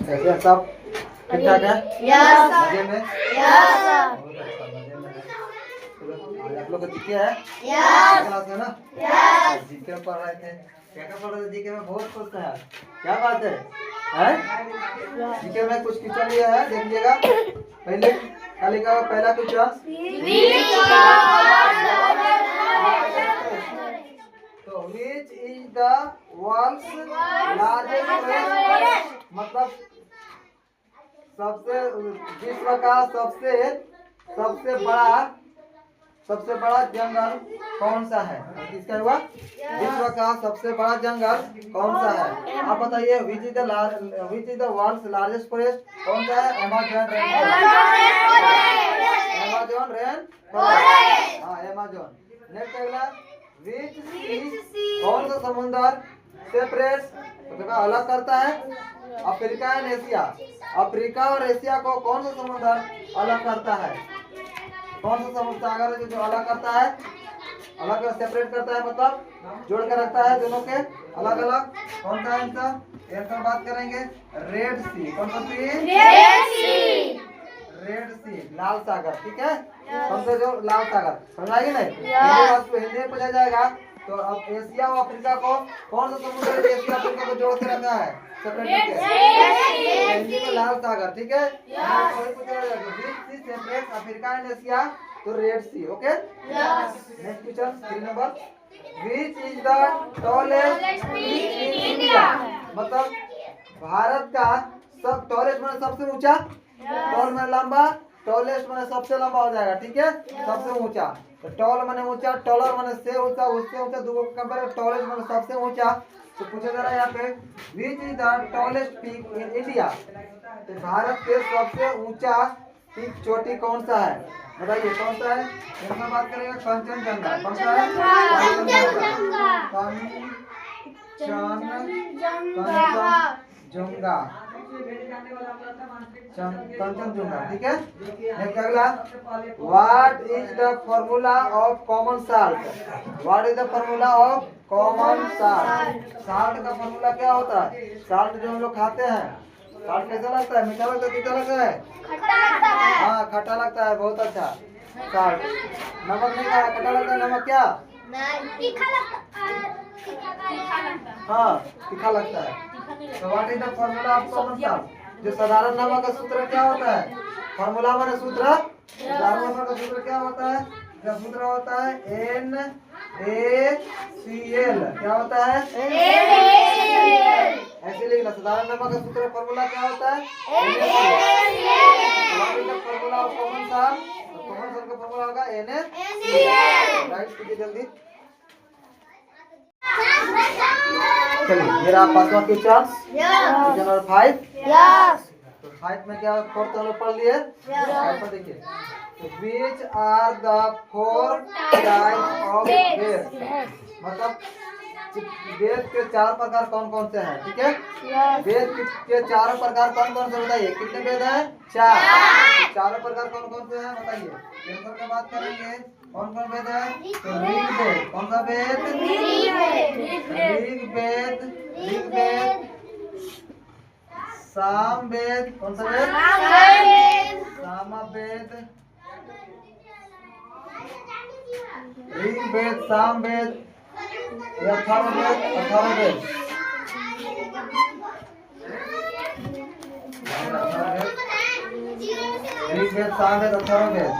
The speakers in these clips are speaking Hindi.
कैसे हैं सब? ठीक ठाक है? मजे में? बहुत अच्छा, मजे में है। आज आप लोग का जीके है? क्लास है ना? जीके में पढ़ रहे थे। क्या क्या पढ़ रहे थे जीके में? बहुत खुश है। क्या बात है? हैं? जीके में कुछ क्वेश्चन लिया है, देख लीजिएगा। पहले क्या लिखा हुआ? पहला क्वेश्चन तो which is the world's largest forest? मतलब सबसे विश्व का सबसे बड़ा जंगल कौन सा है? किसका हुआ? विश्व का सबसे बड़ा जंगल कौन सा है? आप बताइए। which is the world's largest forest? कौन सा है? Amazon rain forest. हाँ, अमेज़न। नेक्स्ट अगला, which sea कौन सा समुद्र सेपरेट्स मतलब अलग करता है अफ्रीका एंड एशिया? अफ्रीका और एशिया को कौन सा समुद्र अलग करता है? कौन सा समुद्र सागर है जो अलग करता है, अलग सेपरेट करता है, मतलब जोड़ कर रखता है दोनों के अलग अलग? कौन सा आंसर? आंसर बात करेंगे रेड सी। कौन सा सी? रेड सी, लाल सागर। ठीक है, समझो जो लाल सागर समझाएंगे नहीं? हिंदी में पूछा जाएगा तो अब एशिया और अफ्रीका को कौन सा समुद्र है एशिया अफ्रीका को जोड़ के रखा है सेपरेट करके? हिंदी में लाल सागर। ठीक है, सेपरेट अफ्रीका एंड एशिया तो red sea. Okay, next question 3 number, which is the tallest peak in India? मतलब भारत का सब टॉलेस्ट माने सबसे ऊंचा, टॉल माने लंबा, टॉलेस्ट माने सबसे लंबा हो जाएगा। ठीक है, सबसे ऊंचा। तो टॉल माने ऊंचा, टॉलर माने से ऊंचा, उससे ऊंचा, दोनों को कंपेयर टॉलेस्ट माने सबसे ऊंचा। तो पूछा जा रहा है यहाँ पे विच is the tallest peak in India? तो भारत के सबसे ऊंचा पीक चोटी कौन सा है? बताइए कौन सा है? इसमें बात करेंगे कंचनजंगा। कौन सा है? कंचनजंगा। ठीक है, नेक्स्ट अगला, what is the formula of common salt? What is the formula of common salt? Salt का फॉर्मूला क्या होता है? साल्ट जो हम लोग खाते हैं, साल्ट कैसा लगता है? मीठा लगता है, तीखा लगता है? हाँ, खट्टा लगता है। बहुत अच्छा। साल्ट नमक नहीं खाया, खट्टा लगता है। नमक क्या? हाँ, तीखा लगता है। तो what is the formula of common salt? जो साधारण नमक का सूत्र क्या होता है? फॉर्मूला माने सूत्र। साधारण नमक का सूत्र क्या होता है? इसका सूत्र होता है NaCl। क्या होता है? ऐसे लिखना। साधारण नमक का सूत्र फॉर्मूला क्या होता है? Formula of common salt, common salt का फॉर्मूला होगा NaCl। राइट कीजिए जल्दी। चलिए, मेरा पांचवा क्वेश्चन क्वेश्चन नंबर 5। तो 5 में क्या 4th हम लोग पढ़ लिए? 5 में देखिए, which are the 4 types of वेद? मतलब वेद के 4 प्रकार कौन कौन से हैं? ठीक है, वेद के 4 प्रकार कौन कौन से बताइए? कितने वेद हैं? 4। 4 प्रकार कौन कौन से हैं बताइए? आंसर की बात करेंगे कौन कौन वेद है? तो ऋग्वेद। कौन सा वेद? ऋग्वेद, सामवेद। कौन सा वेद? सामवेद, ऋग्वेद, सामवेद, अथर्ववेद। ऋग्वेद, सामवेद, अथर्ववेद।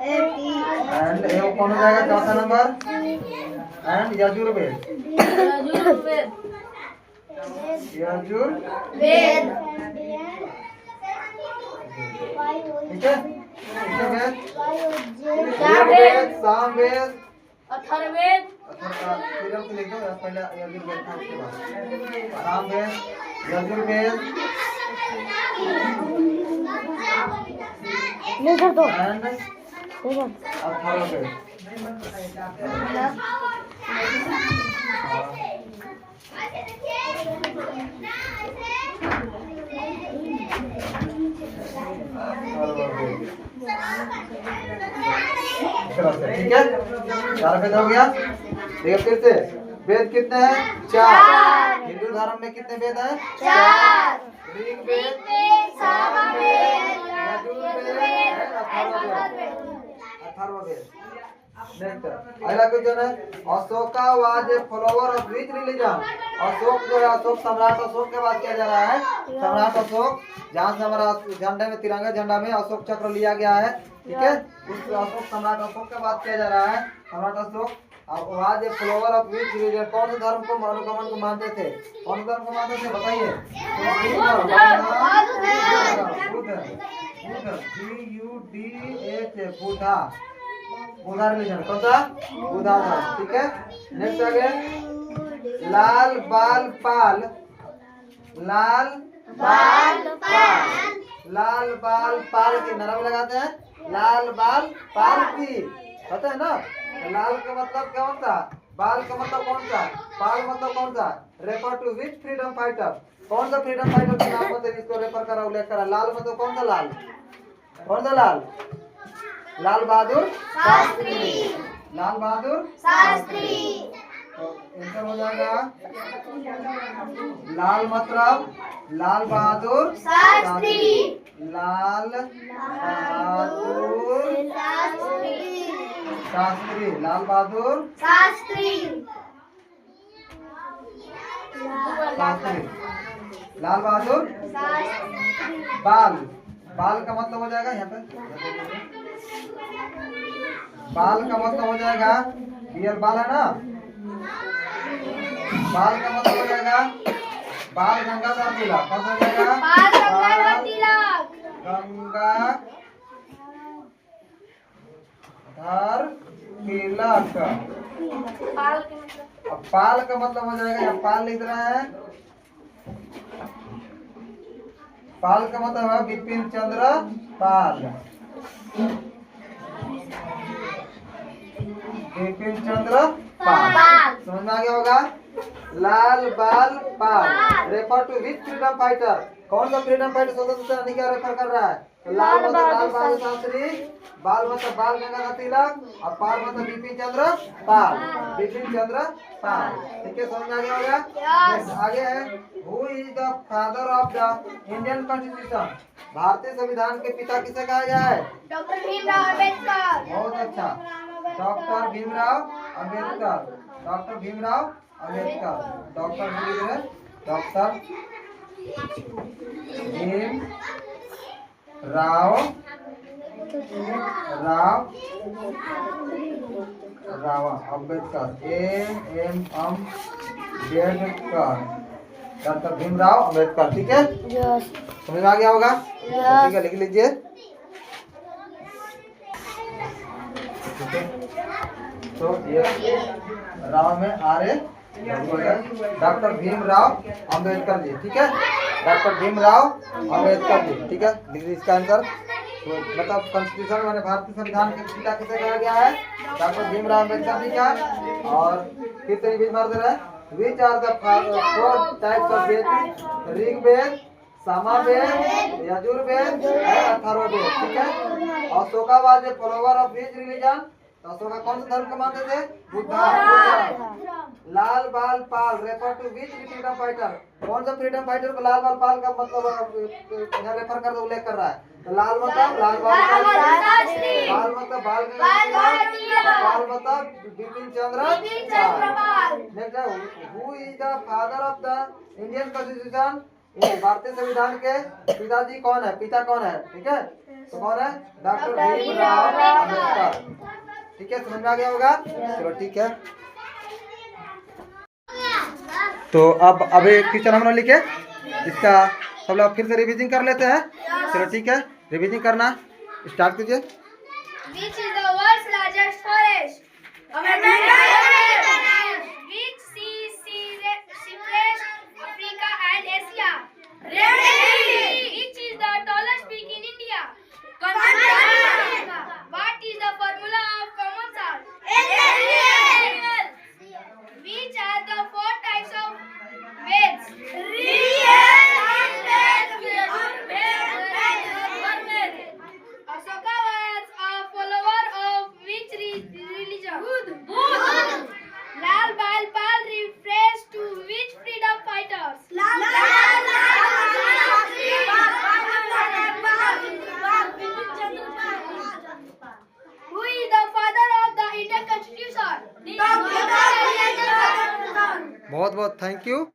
एंड ये कौन हो जाएगा? चौथा नंबर एंड यजुर्वेद। ठीक है, ऋग्वेद, सामवेद, अथर्ववेद। लिख दो पहले यजुर्वेद था, उसके बाद सामवेद, यजुर्वेद एंड अथर्ववेद। इस तरह से, ठीक है। 4 वेद हो गया। देखिए फिर से, वेद कितने हैं? 4। हिंदू धर्म में कितने वेद हैं? 4। ऋग्वेद, सामवेद, यजुर्वेद, अथर्ववेद। नेक्स्ट अगला क्वेश्चन है, Ashoka was a follower of which religion? Ashok जो है, अशोक सम्राट अशोक के बात किया जा रहा है। सम्राट अशोक, जहाँ से हमारा झंडे में, तिरंगा झंडा में अशोक चक्र लिया गया है, ठीक है। उस अशोक सम्राट अशोक का बात किया जा रहा है। सम्राट Ashok was a follower of which religion? कौन से धर्म को, अनुगमन को मानते थे? कौन से धर्म को मानते थे बताइए? बुद्धा, बुद्धा रिलीजन। कौन सा? बुद्धा धर्म, ठीक है। नेक्स्ट आगे, लाल बाल पाल, लाल बाल पाल, लाल बाल पाल की नारा में लगाते हैं, लाल बाल पाल की, पता है ना? लाल का मतलब क्या होता है? बाल का मतलब कौन सा? पाल मतलब कौन सा? Refer to which freedom fighter? कौन सा फ्रीडम फाइटर का नाम मतलब इसको रेफर करा, उल्लेख करा? लाल मतलब कौन सा लाल? कौन सा लाल? लाल बहादुर शास्त्री, लाल बहादुर शास्त्री। तो आंसर हो जाएगा, लाल मतलब लाल बहादुर शास्त्री, लाल बहादुर शास्त्री, लाल बहादुर शास्त्री, लाल बहादुर। बाल, बाल का मतलब हो जाएगा यहाँ पे, बाल का मतलब हो जाएगा, ये बाल है ना, बाल का मतलब हो जाएगा बाल गंगाधर तिलक। कौन सा हो जाएगा? बाल गंगाधर तिलक, गंगाधर तिलक। अब पाल का मतलब हो जाएगा, यहाँ पाल लिख रहा है, पाल का मतलब है बिपिन चंद्र पाल, बिपिन चंद्र पाल। समझ में आ गया होगा? Lal Bal Pal refer to which freedom fighter? कौन सा फ्रीडम फाइटर स्वतंत्रता सेनानी क्या रेफर कर रहा है? तो लाल मतलब लाल बहादुर शास्त्री, बाल मतलब बाल गंगाधर तिलक, और पाल मतलब बिपिन चंद्र पाल, बिपिन चंद्र पाल, ठीक है। समझ में आ गया होगा? Next, आगे है, who is the father of the Indian constitution? भारतीय संविधान के पिता किसे कहा गया है? डॉक्टर भीमराव अम्बेडकर। बहुत अच्छा, doctor Bhimrao Ambedkar, doctor Bhimrao Ambedkar, doctor Bhimrao, doctor Bhim Rao Ambedkar, Ambedkar, doctor Bhimrao Ambedkar, ठीक है। समझ में आ गया होगा? ठीक है, लिख लीजिए। तो ये राव में आरे डॉक्टर भीमराव अम्बेडकर जी, ठीक है। डॉक्टर भीमराव अम्बेडकर जी, ठीक है। डिग्री इसका आंसर। तो मतलब कॉन्स्टिट्यूशन माने भारतीय संविधान के पिता किसे कहा गया है? डॉक्टर भीमराव अम्बेडकर जी का। और फिर से रिपीट मार दे रहा है, which are the 4 types of Veda? Rigveda, Samaveda, Yajurveda, Atharvaveda, ठीक है। Ashoka was a follower of which religion? Ashoka कौन से धर्म को मानते थे? Buddha. Lal Bal Pal refer to which freedom fighter? कौन सा फ्रीडम फाइटर को लाल बाल पाल का मतलब यहाँ रेफर कर उल्लेख कर रहा है? तो लाल मतलब लाल बाल पाल, बाल मतलब बाल गंगाधर तिलक, पाल मतलब बिपिन चंद्र पाल। नेक्स्ट है, who is the father of the Indian constitution? भारतीय संविधान के पिताजी कौन है? पिता कौन है? ठीक है, तो कौन है? डॉक्टर भीमराव अम्बेडकर, ठीक है। समझ में आ गया होगा? चलो ठीक है। तो अब अभी क्वेश्चन हम लिखे, इसका सब लोग फिर से रिवीजन कर लेते हैं। चलो ठीक है, रिवीजन करना स्टार्ट कीजिए। Which is the world's largest forest? Which sea separates Africa and Asia? Which is the tallest peak in India? What is the formula of common salt? Which are the 4 types of Veds? Ashoka was a follower of which religion? बहुत बहुत थैंक यू।